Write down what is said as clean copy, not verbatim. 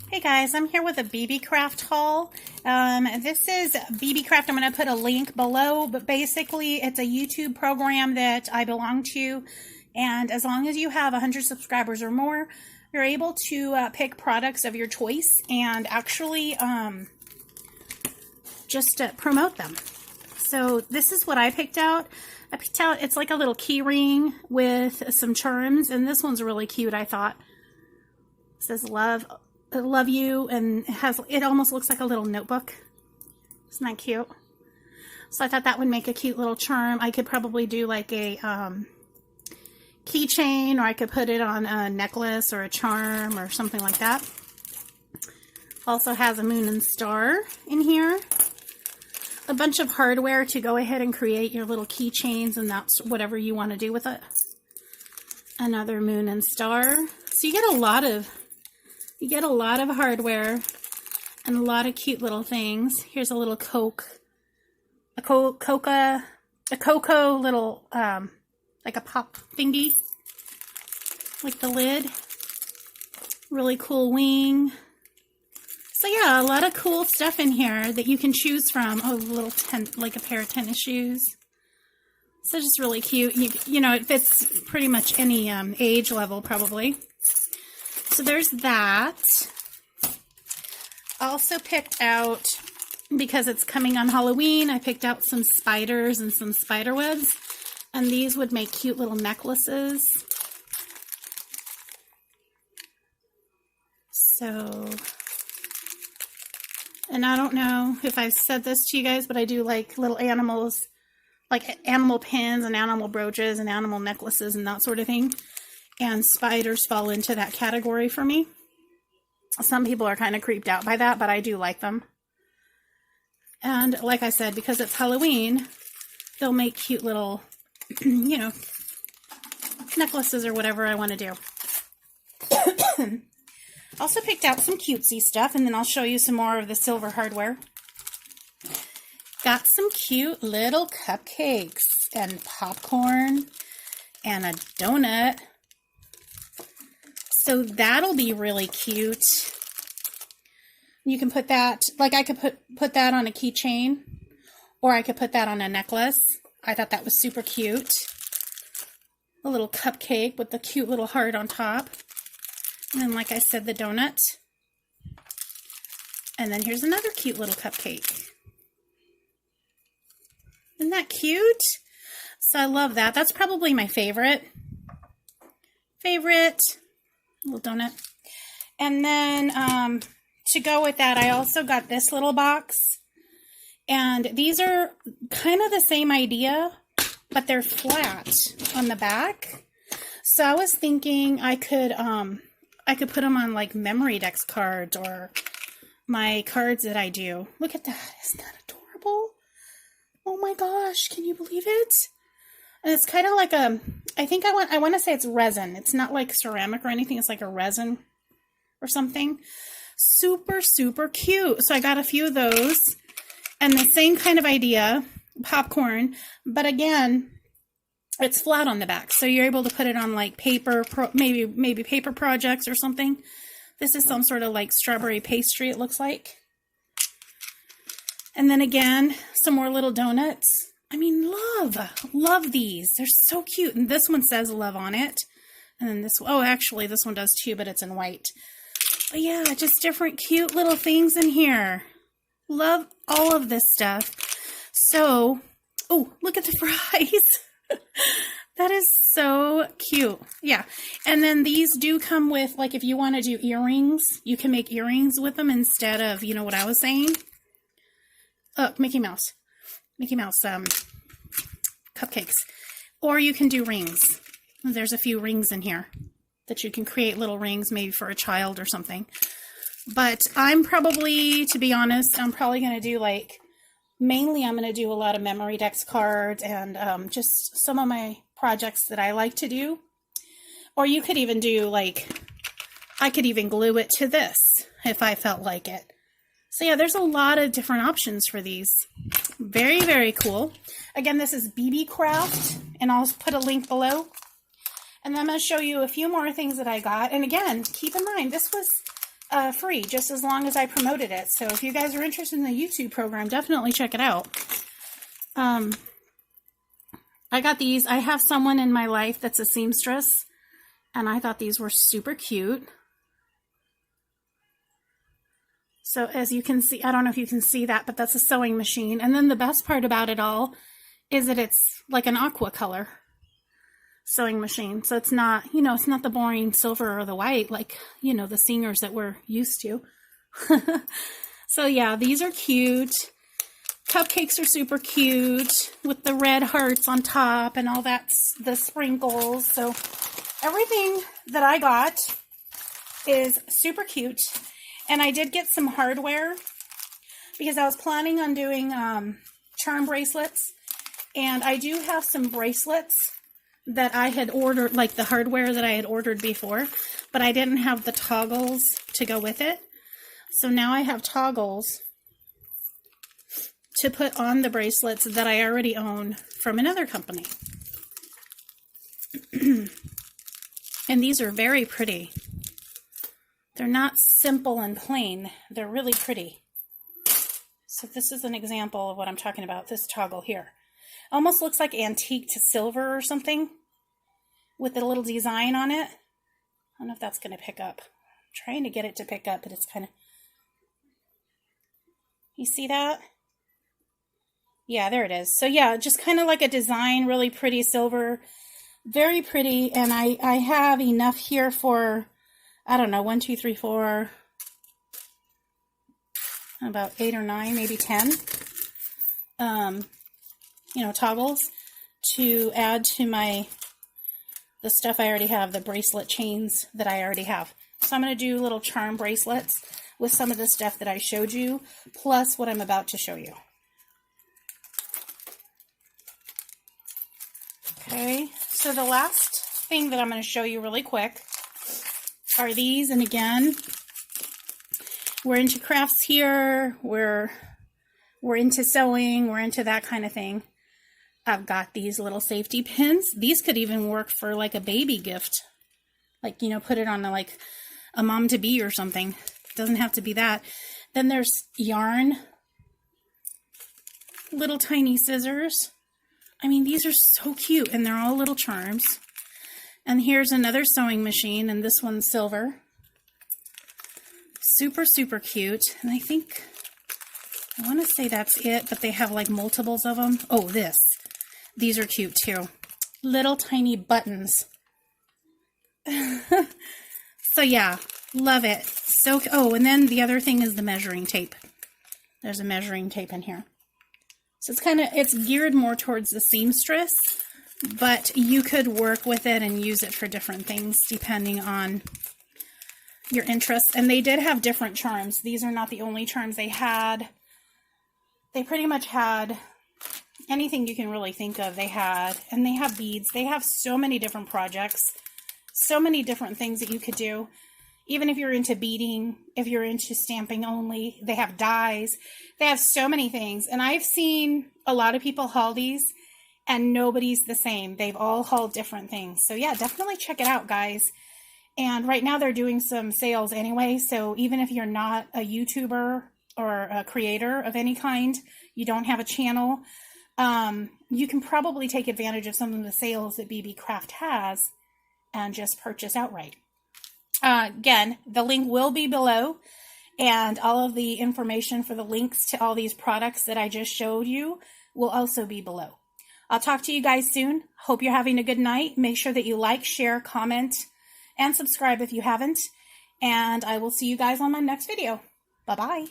Hey guys, I'm here with a Beebee Craft haul. This is Beebee Craft. I'm going to put a link below, but basically it's a YouTube program that I belong to, and as long as you have 100 subscribers or more, you're able to pick products of your choice and actually just promote them. So this is what I picked out. It's like a little key ring with some charms, and this one's really cute, I thought. It says love you, and it almost looks like a little notebook. Isn't that cute? So I thought that would make a cute little charm. I could probably do like a keychain, or I could put it on a necklace or a charm or something like that. Also has a moon and star in here. A bunch of hardware to go ahead and create your little keychains, and that's whatever you want to do with it. Another moon and star. So you get a lot of hardware and a lot of cute little things. Here's a little a cocoa little, like a pop thingy, like the lid. Really cool wing. So yeah, a lot of cool stuff in here that you can choose from. Oh, like a pair of tennis shoes. So just really cute. You know, it fits pretty much any age level probably. So there's that. I also picked out, because it's coming on Halloween, I picked out some spiders and some spider webs. And these would make cute little necklaces. So, and I don't know if I've said this to you guys, but I do like little animals, like animal pins and animal brooches and animal necklaces and that sort of thing. And spiders fall into that category for me. Some people are kind of creeped out by that, but I do like them. And like I said, because it's Halloween, they'll make cute little, you know, necklaces or whatever I want to do. Also picked out some cutesy stuff, and then I'll show you some more of the silver hardware. Got some cute little cupcakes and popcorn and a donut. So that'll be really cute. You can put that, like I could put that on a keychain, or I could put that on a necklace. I thought that was super cute. A little cupcake with the cute little heart on top. And then, like I said, the donut. And then here's another cute little cupcake. Isn't that cute? So I love that. That's probably my favorite. Little donut. And then to go with that, I also got this little box. And these are kind of the same idea, but they're flat on the back. So I was thinking I could put them on like memory dex cards or my cards that I do. Look at that. Isn't that adorable? Oh my gosh, can you believe it? And it's kind of like I want to say it's resin. It's not like ceramic or anything. It's like a resin or something. Super, super cute. So I got a few of those. And the same kind of idea, popcorn. But again, it's flat on the back. So you're able to put it on like paper, maybe paper projects or something. This is some sort of like strawberry pastry, it looks like. And then again, some more little donuts. I mean, love these. They're so cute. And this one says love on it. And then actually this one does too, but it's in white. But yeah, just different cute little things in here. Love all of this stuff. So, oh, look at the fries. That is so cute. Yeah. And then these do come with, like, if you want to do earrings, you can make earrings with them instead of, you know what I was saying? Look, Mickey Mouse cupcakes. Or you can do rings. There's a few rings in here that you can create little rings, maybe for a child or something. But I'm probably, to be honest, I'm probably going to do mainly I'm going to do a lot of memory dex cards and just some of my projects that I like to do. Or you could even do I could even glue it to this if I felt like it. So yeah, there's a lot of different options for these. Very, very cool. Again, this is Beebee Craft, and I'll put a link below. And then I'm going to show you a few more things that I got. And again, keep in mind, this was free, just as long as I promoted it. So if you guys are interested in the YouTube program, definitely check it out. I got these. I have someone in my life that's a seamstress, and I thought these were super cute. So as you can see, I don't know if you can see that, but that's a sewing machine. And then the best part about it all is that it's like an aqua color sewing machine. So it's not, you know, it's not the boring silver or the white like, you know, the singers that we're used to. So yeah, these are cute. Cupcakes are super cute with the red hearts on top and all that, the sprinkles. So everything that I got is super cute. And I did get some hardware because I was planning on doing charm bracelets. And I do have some bracelets that I had ordered, like the hardware that I had ordered before, but I didn't have the toggles to go with it. So now I have toggles to put on the bracelets that I already own from another company. And these are very pretty. They're not simple and plain. They're really pretty. So this is an example of what I'm talking about, this toggle here. Almost looks like antique to silver or something with a little design on it. I don't know if that's going to pick up. I'm trying to get it to pick up, but it's kind of... You see that? Yeah, there it is. So yeah, just kind of like a design, really pretty silver. Very pretty. And I have enough here for, I don't know, 1, 2, 3, 4, about 8 or 9, maybe 10. You know, toggles to add to the stuff I already have, the bracelet chains that I already have. So I'm going to do little charm bracelets with some of the stuff that I showed you, plus what I'm about to show you. Okay, so the last thing that I'm going to show you really quick are these. And again, we're into crafts here, we're into sewing, we're into that kind of thing. I've got these little safety pins. These could even work for like a baby gift. Like, you know, put it on like a mom-to-be or something. It doesn't have to be that. Then there's yarn. Little tiny scissors. I mean, these are so cute, and they're all little charms. And here's another sewing machine, and this one's silver. Super, super cute. And I think, I want to say that's it, but they have like multiples of them. Oh, these are cute too. Little tiny buttons. So yeah, love it. So, oh, and then the other thing is the measuring tape. There's a measuring tape in here. So it's geared more towards the seamstress, but you could work with it and use it for different things depending on your interests. And they did have different charms. These are not the only charms they had. They pretty much had anything you can really think of they had. And they have beads. They have so many different projects, so many different things that you could do. Even if you're into beading, if you're into stamping only, they have dies. They have so many things. And I've seen a lot of people haul these, and nobody's the same. They've all hauled different things. So yeah, definitely check it out, guys. And right now they're doing some sales anyway. So even if you're not a YouTuber or a creator of any kind, you don't have a channel, you can probably take advantage of some of the sales that Beebee Craft has and just purchase outright. Again, the link will be below, and all of the information for the links to all these products that I just showed you will also be below. I'll talk to you guys soon. Hope you're having a good night. Make sure that you like, share, comment, and subscribe if you haven't. And I will see you guys on my next video. Bye-bye.